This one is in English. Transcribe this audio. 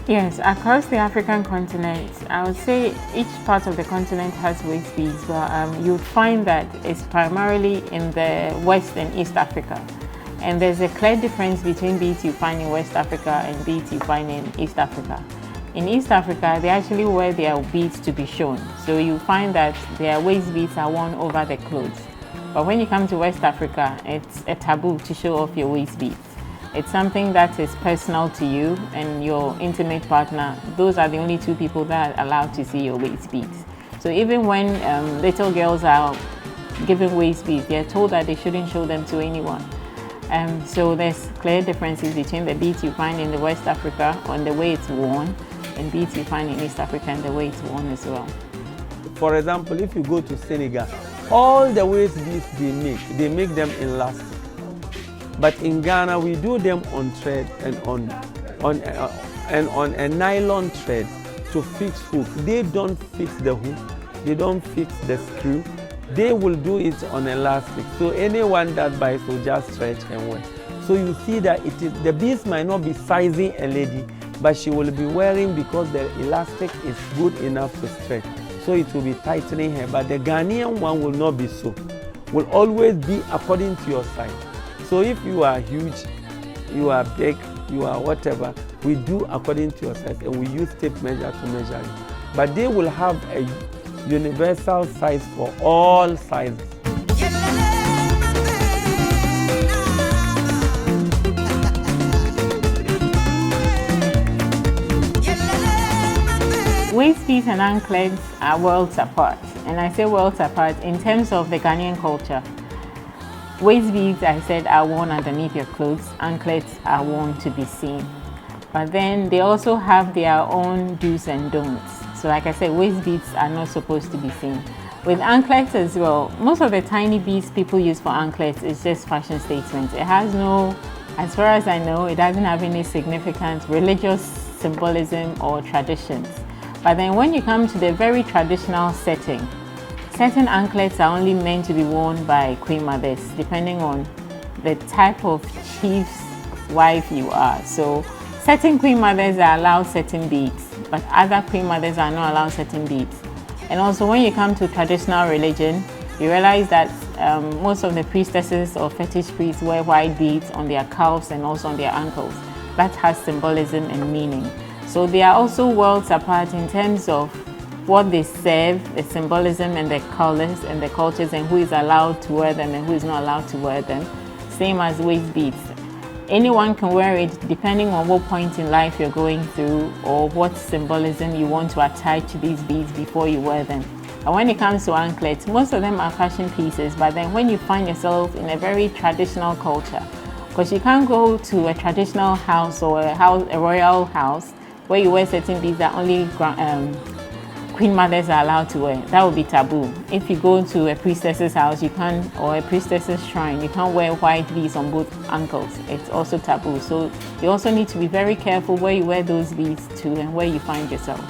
Yes, across the African continent, I would say each part of the continent has waist beads, but you'd find that it's primarily in the West and East Africa. And there's a clear difference between beads you find in West Africa and beads you find in East Africa. In East Africa, they actually wear their beads to be shown. So you find that their waist beads are worn over the clothes. But when you come to West Africa, it's a taboo to show off your waist beads. It's something that is personal to you and your intimate partner. Those are the only two people that are allowed to see your waist beads. So even when little girls are given waist beads, they're told that they shouldn't show them to anyone. So there's clear differences between the beads you find in the West Africa on the way it's worn and beads you find in East Africa and the way it's worn as well. For example, if you go to Senegal, all the waist beads they make them in elastic. But in Ghana, we do them on thread and on a nylon thread to fix hook. They don't fix the hook, they don't fix the screw. They will do it on elastic. So anyone that buys will just stretch and wear. So you see that the beads might not be sizing a lady, but she will be wearing because the elastic is good enough to stretch. So it will be tightening her. But the Ghanaian one will not be so. Will always be according to your size. So if you are huge, you are big, you are whatever, we do according to your size and we use tape measure to measure it. But they will have a universal size for all sizes. Waist beads and anklets are worlds apart, and I say worlds apart in terms of the Ghanaian culture. Waist beads, I said, are worn underneath your clothes. Anklets are worn to be seen. But then they also have their own do's and don'ts. So like I said, waist beads are not supposed to be seen. With anklets as well, most of the tiny beads people use for anklets is just fashion statements. It has no, as far as I know, it doesn't have any significant religious symbolism or traditions. But then when you come to the very traditional setting, certain anklets are only meant to be worn by queen mothers, depending on the type of chief's wife you are. So certain queen mothers are allowed certain beads, but other queen mothers are not allowed certain beads. And also when you come to traditional religion, you realize that most of the priestesses or fetish priests wear white beads on their calves and also on their ankles. That has symbolism and meaning. So they are also worlds apart in terms of what they serve, the symbolism and the colors and the cultures, and who is allowed to wear them and who is not allowed to wear them. Same as waist beads. Anyone can wear it depending on what point in life you're going through or what symbolism you want to attach to these beads before you wear them. And when it comes to anklets, most of them are fashion pieces, but then when you find yourself in a very traditional culture, because you can't go to a traditional house or a royal house where you wear certain beads that only queen mothers are allowed to wear. That would be taboo. If you go to a priestess's house, you can't, or a priestess's shrine, you can't wear white beads on both ankles. It's also taboo. So you also need to be very careful where you wear those beads to and where you find yourself.